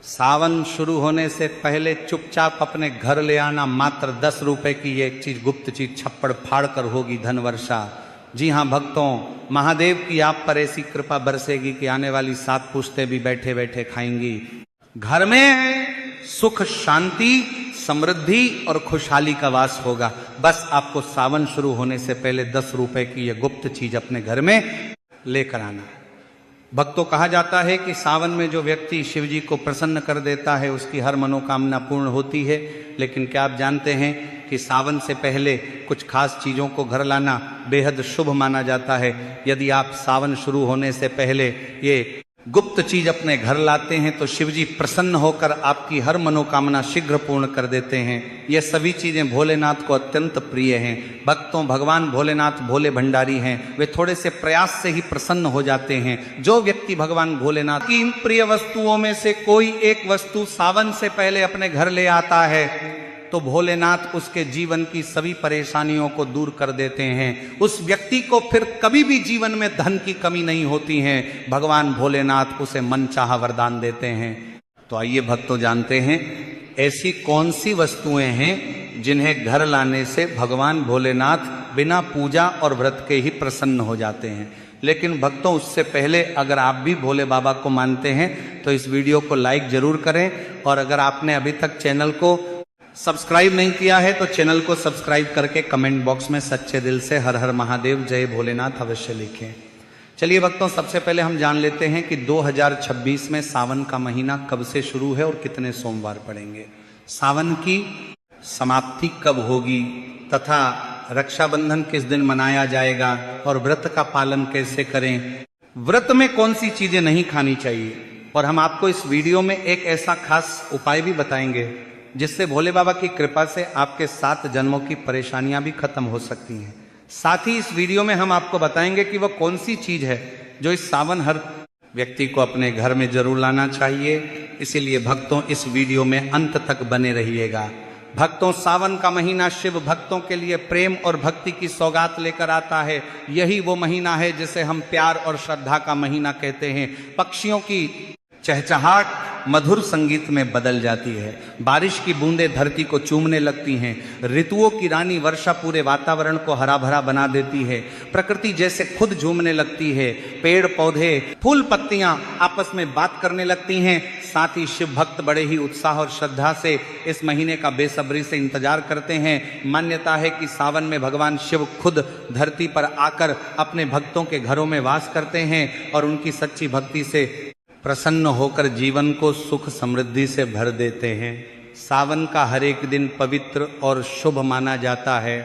सावन शुरू होने से पहले चुपचाप अपने घर ले आना। मात्र 10 रुपए की ये एक चीज, गुप्त चीज, छप्पड़ फाड़ कर होगी धन वर्षा। जी हाँ भक्तों, महादेव की आप पर ऐसी कृपा बरसेगी कि आने वाली 7 पुश्तें भी बैठे बैठे खाएंगी। घर में सुख, शांति, समृद्धि और खुशहाली का वास होगा। बस आपको सावन शुरू होने से पहले 10 रुपए की यह गुप्त चीज अपने घर में लेकर आना। भक्तों, कहा जाता है कि सावन में जो व्यक्ति शिव जी को प्रसन्न कर देता है उसकी हर मनोकामना पूर्ण होती है। लेकिन क्या आप जानते हैं कि सावन से पहले कुछ खास चीज़ों को घर लाना बेहद शुभ माना जाता है। यदि आप सावन शुरू होने से पहले ये गुप्त चीज अपने घर लाते हैं तो शिव जी प्रसन्न होकर आपकी हर मनोकामना शीघ्र पूर्ण कर देते हैं। ये सभी चीजें भोलेनाथ को अत्यंत प्रिय हैं। भक्तों, भगवान भोलेनाथ भोले भंडारी हैं, वे थोड़े से प्रयास से ही प्रसन्न हो जाते हैं। जो व्यक्ति भगवान भोलेनाथ की इन प्रिय वस्तुओं में से कोई एक वस्तु सावन से पहले अपने घर ले आता है तो भोलेनाथ उसके जीवन की सभी परेशानियों को दूर कर देते हैं। उस व्यक्ति को फिर कभी भी जीवन में धन की कमी नहीं होती है। भगवान भोलेनाथ उसे मनचाहा वरदान देते हैं। तो आइए भक्तों, जानते हैं ऐसी कौन सी वस्तुएं हैं जिन्हें घर लाने से भगवान भोलेनाथ बिना पूजा और व्रत के ही प्रसन्न हो जाते हैं। लेकिन भक्तों, उससे पहले अगर आप भी भोले बाबा को मानते हैं तो इस वीडियो को लाइक जरूर करें, और अगर आपने अभी तक चैनल को सब्सक्राइब नहीं किया है तो चैनल को सब्सक्राइब करके कमेंट बॉक्स में सच्चे दिल से हर हर महादेव, जय भोलेनाथ अवश्य लिखें। चलिए भक्तों, सबसे पहले हम जान लेते हैं कि 2026 में सावन का महीना कब से शुरू है और कितने सोमवार पड़ेंगे। सावन की समाप्ति कब होगी तथा रक्षाबंधन किस दिन मनाया जाएगा और व्रत का पालन कैसे करें, व्रत में कौन सी चीजें नहीं खानी चाहिए, और हम आपको इस वीडियो में एक ऐसा खास उपाय भी बताएंगे जिससे भोले बाबा की कृपा से आपके 7 जन्मों की परेशानियां भी खत्म हो सकती हैं। साथ ही इस वीडियो में हम आपको बताएंगे कि वह कौन सी चीज है जो इस सावन हर व्यक्ति को अपने घर में जरूर लाना चाहिए। इसीलिए भक्तों, इस वीडियो में अंत तक बने रहिएगा। भक्तों, सावन का महीना शिव भक्तों के लिए प्रेम और भक्ति की सौगात लेकर आता है। यही वो महीना है जिसे हम प्यार और श्रद्धा का महीना कहते हैं। पक्षियों की चहचहाट मधुर संगीत में बदल जाती है, बारिश की बूंदें धरती को चूमने लगती हैं, ऋतुओं की रानी वर्षा पूरे वातावरण को हरा भरा बना देती है, प्रकृति जैसे खुद झूमने लगती है, पेड़ पौधे फूल पत्तियां आपस में बात करने लगती हैं। साथ ही शिव भक्त बड़े ही उत्साह और श्रद्धा से इस महीने का बेसब्री से इंतजार करते हैं। मान्यता है कि सावन में भगवान शिव खुद धरती पर आकर अपने भक्तों के घरों में वास करते हैं और उनकी सच्ची भक्ति से प्रसन्न होकर जीवन को सुख समृद्धि से भर देते हैं। सावन का हर एक दिन पवित्र और शुभ माना जाता है।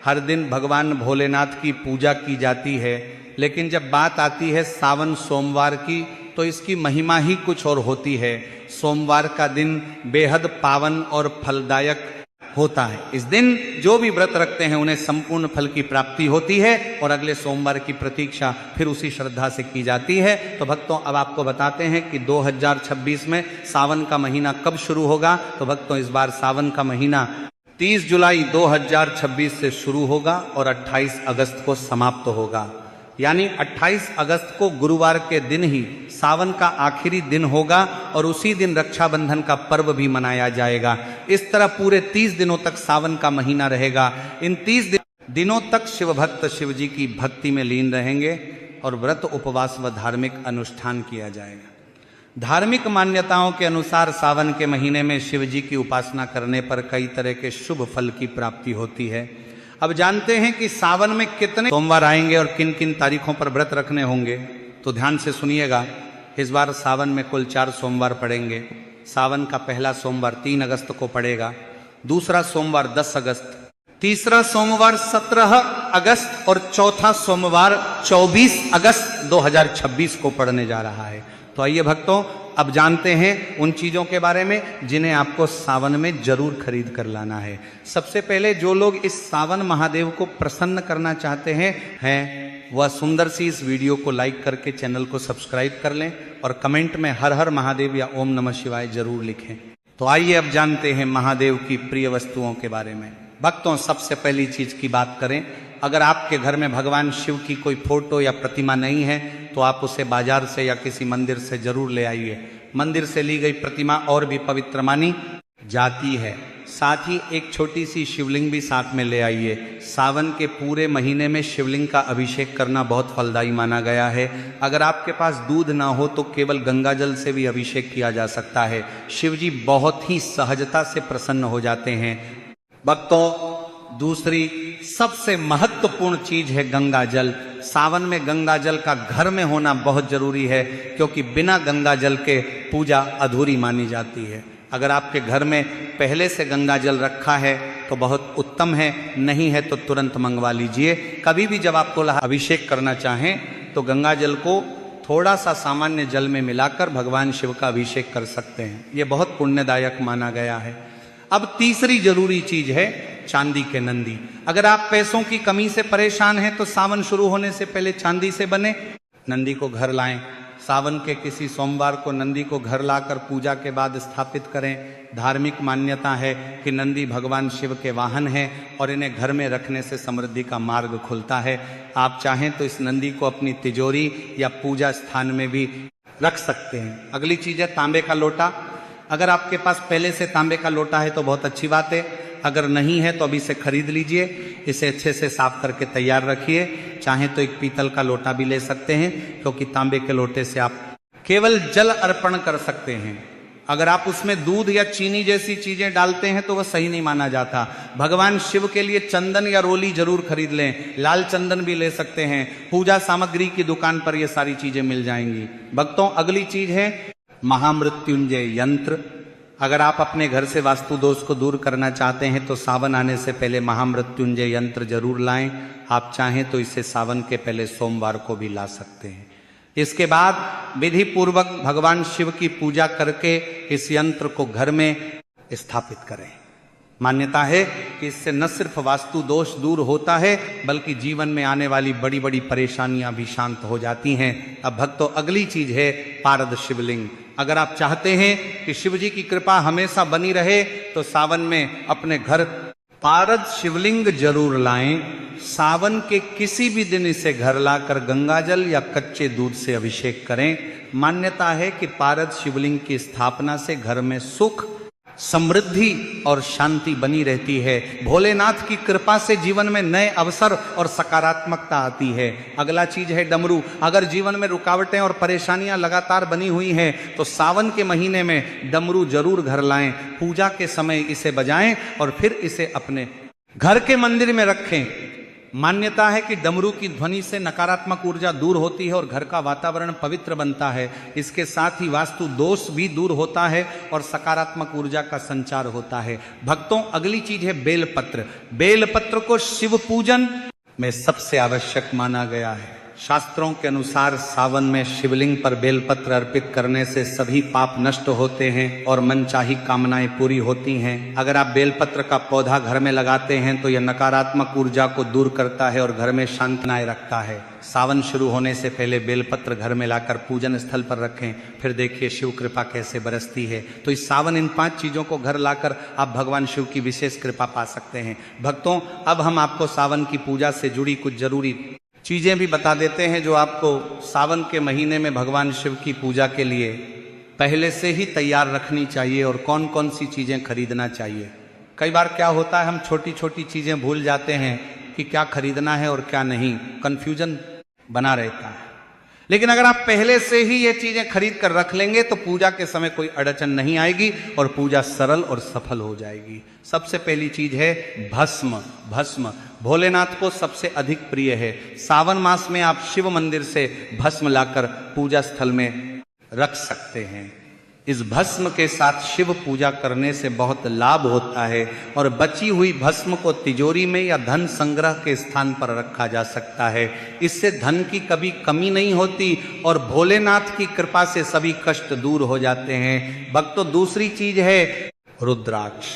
हर दिन भगवान भोलेनाथ की पूजा की जाती है। लेकिन जब बात आती है सावन सोमवार की तो इसकी महिमा ही कुछ और होती है। सोमवार का दिन बेहद पावन और फलदायक होता है। इस दिन जो भी व्रत रखते हैं उन्हें संपूर्ण फल की प्राप्ति होती है और अगले सोमवार की प्रतीक्षा फिर उसी श्रद्धा से की जाती है। तो भक्तों, अब आपको बताते हैं कि 2026 में सावन का महीना कब शुरू होगा। तो भक्तों, इस बार सावन का महीना 30 जुलाई 2026 से शुरू होगा और 28 अगस्त को समाप्त होगा। यानी 28 अगस्त को गुरुवार के दिन ही सावन का आखिरी दिन होगा और उसी दिन रक्षाबंधन का पर्व भी मनाया जाएगा। इस तरह पूरे 30 दिनों तक सावन का महीना रहेगा। इन 30 दिनों तक शिव भक्त शिव जी की भक्ति में लीन रहेंगे और व्रत, उपवास व धार्मिक अनुष्ठान किया जाएगा। धार्मिक मान्यताओं के अनुसार सावन के महीने में शिव जी की उपासना करने पर कई तरह के शुभ फल की प्राप्ति होती है। अब जानते हैं कि सावन में कितने सोमवार आएंगे और किन किन तारीखों पर व्रत रखने होंगे। तो ध्यान से सुनिएगा। इस बार सावन में कुल 4 सोमवार पड़ेंगे। सावन का पहला सोमवार 3 अगस्त को पड़ेगा, दूसरा सोमवार 10 अगस्त, तीसरा सोमवार 17 अगस्त और चौथा सोमवार 24 अगस्त 2026 को पड़ने जा रहा है। तो आइए भक्तों, अब जानते हैं उन चीज़ों के बारे में जिन्हें आपको सावन में जरूर खरीद कर लाना है। सबसे पहले जो लोग इस सावन महादेव को प्रसन्न करना चाहते हैं वह सुंदर सी इस वीडियो को लाइक करके चैनल को सब्सक्राइब कर लें और कमेंट में हर हर महादेव या ओम नमः शिवाय जरूर लिखें। तो आइए अब जानते हैं महादेव की प्रिय वस्तुओं के बारे में। भक्तों, सबसे पहली चीज की बात करें, अगर आपके घर में भगवान शिव की कोई फोटो या प्रतिमा नहीं है तो आप उसे बाजार से या किसी मंदिर से जरूर ले आइए। मंदिर से ली गई प्रतिमा और भी पवित्र मानी जाती है। साथ ही एक छोटी सी शिवलिंग भी साथ में ले आइए। सावन के पूरे महीने में शिवलिंग का अभिषेक करना बहुत फलदायी माना गया है। अगर आपके पास दूध ना हो तो केवल गंगा जल से भी अभिषेक किया जा सकता है। शिव जी बहुत ही सहजता से प्रसन्न हो जाते हैं। भक्तों, दूसरी सबसे महत्वपूर्ण चीज है गंगा जल। सावन में गंगा जल का घर में होना बहुत जरूरी है, क्योंकि बिना गंगा जल के पूजा अधूरी मानी जाती है। अगर आपके घर में पहले से गंगा जल रखा है तो बहुत उत्तम है, नहीं है तो तुरंत मंगवा लीजिए। कभी भी जब आपको अभिषेक करना चाहें तो गंगा जल को थोड़ा सा सामान्य जल में मिलाकर भगवान शिव का अभिषेक कर सकते हैं। ये बहुत पुण्यदायक माना गया है। अब तीसरी जरूरी चीज है चांदी के नंदी। अगर आप पैसों की कमी से परेशान हैं तो सावन शुरू होने से पहले चांदी से बने नंदी को घर लाएं। सावन के किसी सोमवार को नंदी को घर लाकर पूजा के बाद स्थापित करें। धार्मिक मान्यता है कि नंदी भगवान शिव के वाहन हैं और इन्हें घर में रखने से समृद्धि का मार्ग खुलता है। आप चाहें तो इस नंदी को अपनी तिजोरी या पूजा स्थान में भी रख सकते हैं। अगली चीज है तांबे का लोटा। अगर आपके पास पहले से तांबे का लोटा है तो बहुत अच्छी बात है। अगर नहीं है तो अभी इसे खरीद लीजिए। इसे अच्छे से साफ करके तैयार रखिए। चाहे तो एक पीतल का लोटा भी ले सकते हैं, क्योंकि तांबे के लोटे से आप केवल जल अर्पण कर सकते हैं। अगर आप उसमें दूध या चीनी जैसी चीजें डालते हैं तो वह सही नहीं माना जाता। भगवान शिव के लिए चंदन या रोली जरूर खरीद लें। लाल चंदन भी ले सकते हैं। पूजा सामग्री की दुकान पर ये सारी चीजें मिल जाएंगी। भक्तों, अगली चीज है महामृत्युंजय यंत्र। अगर आप अपने घर से वास्तु दोष को दूर करना चाहते हैं तो सावन आने से पहले महामृत्युंजय यंत्र जरूर लाएं। आप चाहें तो इसे सावन के पहले सोमवार को भी ला सकते हैं। इसके बाद विधि पूर्वक भगवान शिव की पूजा करके इस यंत्र को घर में स्थापित करें। मान्यता है कि इससे न सिर्फ वास्तु दोष दूर होता है, बल्कि जीवन में आने वाली बड़ी बड़ी परेशानियां भी शांत हो जाती हैं। अब भक्तों, अगली चीज है पारद शिवलिंग। अगर आप चाहते हैं कि शिव जी की कृपा हमेशा बनी रहे तो सावन में अपने घर पारद शिवलिंग जरूर लाएं। सावन के किसी भी दिन इसे घर लाकर गंगाजल या कच्चे दूध से अभिषेक करें। मान्यता है कि पारद शिवलिंग की स्थापना से घर में सुख, समृद्धि और शांति बनी रहती है। भोलेनाथ की कृपा से जीवन में नए अवसर और सकारात्मकता आती है। अगला चीज है डमरू। अगर जीवन में रुकावटें और परेशानियां लगातार बनी हुई हैं तो सावन के महीने में डमरू जरूर घर लाएं। पूजा के समय इसे बजाएं और फिर इसे अपने घर के मंदिर में रखें। मान्यता है कि डमरू की ध्वनि से नकारात्मक ऊर्जा दूर होती है और घर का वातावरण पवित्र बनता है। इसके साथ ही वास्तु दोष भी दूर होता है और सकारात्मक ऊर्जा का संचार होता है। भक्तों, अगली चीज है बेलपत्र। बेलपत्र को शिव पूजन में सबसे आवश्यक माना गया है। शास्त्रों के अनुसार सावन में शिवलिंग पर बेलपत्र अर्पित करने से सभी पाप नष्ट होते हैं और मनचाही कामनाएं पूरी होती हैं। अगर आप बेलपत्र का पौधा घर में लगाते हैं तो यह नकारात्मक ऊर्जा को दूर करता है और घर में शांति बनाए रखता है। सावन शुरू होने से पहले बेलपत्र घर में लाकर पूजन स्थल पर रखें, फिर देखिए शिव कृपा कैसे बरसती है। तो इस सावन इन 5 चीजों को घर लाकर आप भगवान शिव की विशेष कृपा पा सकते हैं। भक्तों, अब हम आपको सावन की पूजा से जुड़ी कुछ जरूरी चीजें भी बता देते हैं जो आपको सावन के महीने में भगवान शिव की पूजा के लिए पहले से ही तैयार रखनी चाहिए और कौन कौन सी चीजें खरीदना चाहिए। कई बार क्या होता है, हम छोटी छोटी चीजें भूल जाते हैं कि क्या खरीदना है और क्या नहीं, कंफ्यूजन बना रहता है। लेकिन अगर आप पहले से ही ये चीजें खरीद कर रख लेंगे तो पूजा के समय कोई अड़चन नहीं आएगी और पूजा सरल और सफल हो जाएगी। सबसे पहली चीज है भस्म। भस्म भोलेनाथ को सबसे अधिक प्रिय है। सावन मास में आप शिव मंदिर से भस्म लाकर पूजा स्थल में रख सकते हैं। इस भस्म के साथ शिव पूजा करने से बहुत लाभ होता है और बची हुई भस्म को तिजोरी में या धन संग्रह के स्थान पर रखा जा सकता है। इससे धन की कभी कमी नहीं होती और भोलेनाथ की कृपा से सभी कष्ट दूर हो जाते हैं। भक्तों, दूसरी चीज है रुद्राक्ष।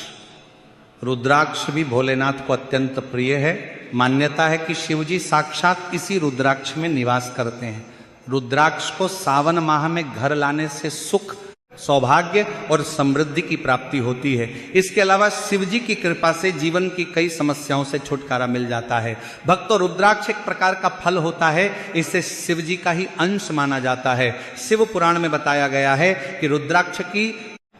रुद्राक्ष भी भोलेनाथ को अत्यंत प्रिय है। मान्यता है कि शिवजी साक्षात इसी रुद्राक्ष में निवास करते हैं। रुद्राक्ष को सावन माह में घर लाने से सुख, सौभाग्य और समृद्धि की प्राप्ति होती है। इसके अलावा शिव जी की कृपा से जीवन की कई समस्याओं से छुटकारा मिल जाता है। भक्तों, रुद्राक्ष एक प्रकार का फल होता है, इसे शिव जी का ही अंश माना जाता है। शिव पुराण में बताया गया है कि रुद्राक्ष की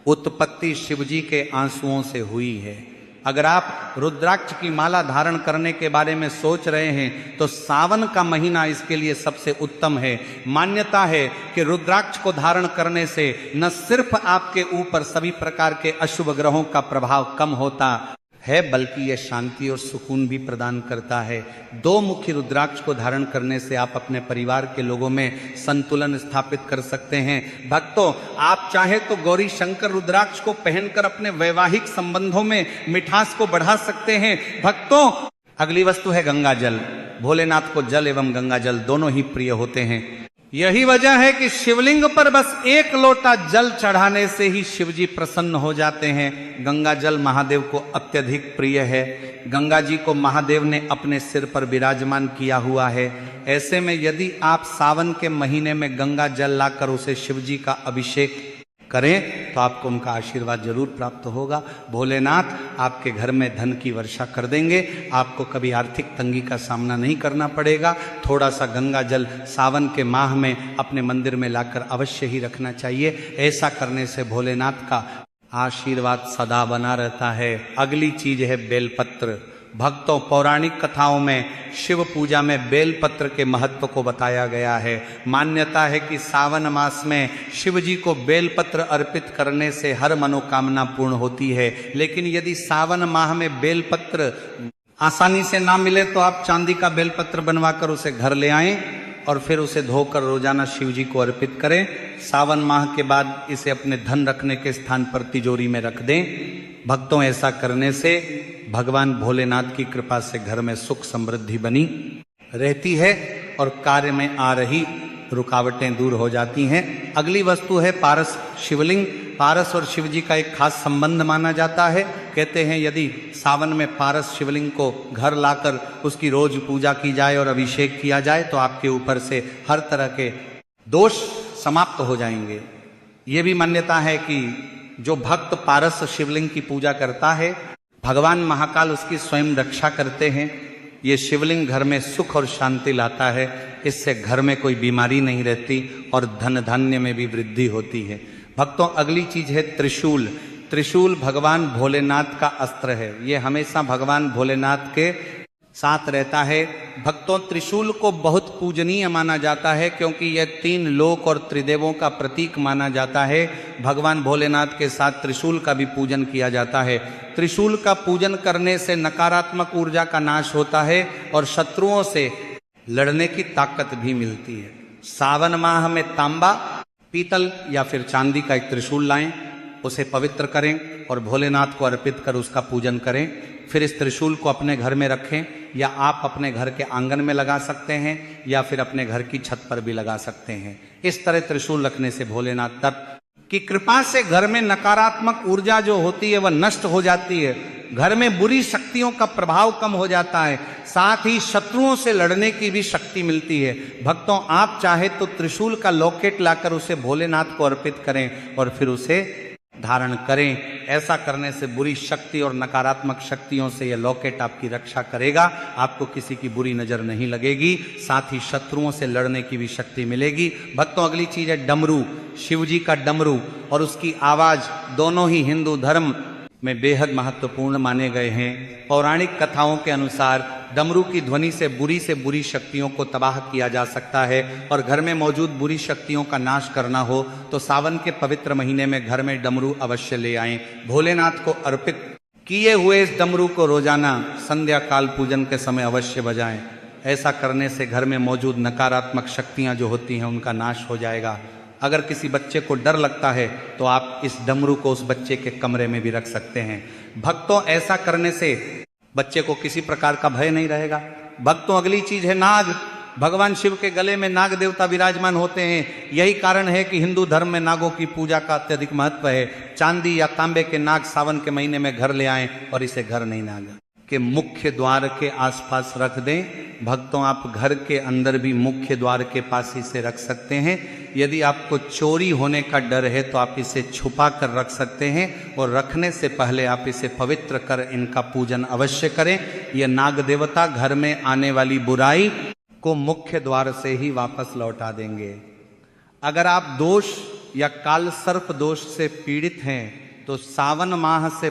उत्पत्ति शिव जी के आंसुओं से हुई है। अगर आप रुद्राक्ष की माला धारण करने के बारे में सोच रहे हैं तो सावन का महीना इसके लिए सबसे उत्तम है। मान्यता है कि रुद्राक्ष को धारण करने से न सिर्फ आपके ऊपर सभी प्रकार के अशुभ ग्रहों का प्रभाव कम होता है, बल्कि यह शांति और सुकून भी प्रदान करता है। दो मुखी रुद्राक्ष को धारण करने से आप अपने परिवार के लोगों में संतुलन स्थापित कर सकते हैं। भक्तों, आप चाहे तो गौरी शंकर रुद्राक्ष को पहनकर अपने वैवाहिक संबंधों में मिठास को बढ़ा सकते हैं। भक्तों, अगली वस्तु है गंगा जल। भोलेनाथ को जल एवं गंगा जल दोनों ही प्रिय होते हैं। यही वजह है कि शिवलिंग पर बस एक लोटा जल चढ़ाने से ही शिवजी प्रसन्न हो जाते हैं। गंगा जल महादेव को अत्यधिक प्रिय है। गंगा जी को महादेव ने अपने सिर पर विराजमान किया हुआ है। ऐसे में यदि आप सावन के महीने में गंगा जल लाकर उसे शिवजी का अभिषेक करें तो आपको उनका आशीर्वाद जरूर प्राप्त होगा। भोलेनाथ आपके घर में धन की वर्षा कर देंगे, आपको कभी आर्थिक तंगी का सामना नहीं करना पड़ेगा। थोड़ा सा गंगा जल सावन के माह में अपने मंदिर में लाकर अवश्य ही रखना चाहिए। ऐसा करने से भोलेनाथ का आशीर्वाद सदा बना रहता है। अगली चीज है बेलपत्र। भक्तों, पौराणिक कथाओं में शिव पूजा में बेलपत्र के महत्व को बताया गया है। मान्यता है कि सावन मास में शिव जी को बेलपत्र अर्पित करने से हर मनोकामना पूर्ण होती है। लेकिन यदि सावन माह में बेलपत्र आसानी से ना मिले तो आप चांदी का बेलपत्र बनवाकर उसे घर ले आएं और फिर उसे धोकर रोजाना शिव जी को अर्पित करें। सावन माह के बाद इसे अपने धन रखने के स्थान पर तिजोरी में रख दें। भक्तों, ऐसा करने से भगवान भोलेनाथ की कृपा से घर में सुख समृद्धि बनी रहती है और कार्य में आ रही रुकावटें दूर हो जाती हैं। अगली वस्तु है पारस शिवलिंग। पारस और शिव जी का एक खास संबंध माना जाता है। कहते हैं यदि सावन में पारस शिवलिंग को घर लाकर उसकी रोज पूजा की जाए और अभिषेक किया जाए तो आपके ऊपर से हर तरह के दोष समाप्त हो जाएंगे। ये भी मान्यता है कि जो भक्त पारस शिवलिंग की पूजा करता है, भगवान महाकाल उसकी स्वयं रक्षा करते हैं। ये शिवलिंग घर में सुख और शांति लाता है। इससे घर में कोई बीमारी नहीं रहती और धन धान्य में भी वृद्धि होती है। भक्तों, अगली चीज है त्रिशूल। त्रिशूल भगवान भोलेनाथ का अस्त्र है। ये हमेशा भगवान भोलेनाथ के साथ रहता है। भक्तों, त्रिशूल को बहुत पूजनीय माना जाता है क्योंकि यह तीन लोक और त्रिदेवों का प्रतीक माना जाता है। भगवान भोलेनाथ के साथ त्रिशूल का भी पूजन किया जाता है। त्रिशूल का पूजन करने से नकारात्मक ऊर्जा का नाश होता है और शत्रुओं से लड़ने की ताकत भी मिलती है। सावन माह में तांबा, पीतल या फिर चांदी का एक त्रिशूल लाएं, उसे पवित्र करें और भोलेनाथ को अर्पित कर उसका पूजन करें। फिर इस त्रिशूल को अपने घर में रखें या आप अपने घर के आंगन में लगा सकते हैं या फिर अपने घर की छत पर भी लगा सकते हैं। इस तरह त्रिशूल रखने से भोलेनाथ तत्व की कृपा से घर में नकारात्मक ऊर्जा जो होती है वह नष्ट हो जाती है। घर में बुरी शक्तियों का प्रभाव कम हो जाता है, साथ ही शत्रुओं से लड़ने की भी शक्ति मिलती है। भक्तों, आप चाहे तो त्रिशूल का लॉकेट लाकर उसे भोलेनाथ को अर्पित करें और फिर उसे धारण करें। ऐसा करने से बुरी शक्ति और नकारात्मक शक्तियों से यह लॉकेट आपकी रक्षा करेगा। आपको किसी की बुरी नजर नहीं लगेगी, साथ ही शत्रुओं से लड़ने की भी शक्ति मिलेगी। भक्तों, अगली चीज है डमरू। शिव जी का डमरू और उसकी आवाज दोनों ही हिंदू धर्म में बेहद महत्वपूर्ण माने गए हैं। पौराणिक कथाओं के अनुसार डमरू की ध्वनि से बुरी शक्तियों को तबाह किया जा सकता है और घर में मौजूद बुरी शक्तियों का नाश करना हो तो सावन के पवित्र महीने में घर में डमरू अवश्य ले आएं। भोलेनाथ को अर्पित किए हुए इस डमरू को रोजाना संध्या काल पूजन के समय अवश्य बजाएं। ऐसा करने से घर में मौजूद नकारात्मक शक्तियां जो होती हैं उनका नाश हो जाएगा। अगर किसी बच्चे को डर लगता है तो आप इस डमरू को उस बच्चे के कमरे में भी रख सकते हैं। भक्तों, ऐसा करने से बच्चे को किसी प्रकार का भय नहीं रहेगा। भक्तों, अगली चीज है नाग। भगवान शिव के गले में नाग देवता विराजमान होते हैं। यही कारण है कि हिंदू धर्म में नागों की पूजा का अत्यधिक महत्व है। चांदी या तांबे के नाग सावन के महीने में घर ले आएं और इसे घर नहीं नाग के मुख्य द्वार के आसपास रख दें। भक्तों आप घर के अंदर भी मुख्य द्वार के पास इसे रख सकते हैं। यदि आपको चोरी होने का डर है तो आप इसे छुपा कर रख सकते हैं, और रखने से पहले आप इसे पवित्र कर इनका पूजन अवश्य करें। यह नाग देवता घर में आने वाली बुराई को मुख्य द्वार से ही वापस लौटा देंगे। अगर आप दोष या काल सर्प दोष से पीड़ित हैं तो सावन माह से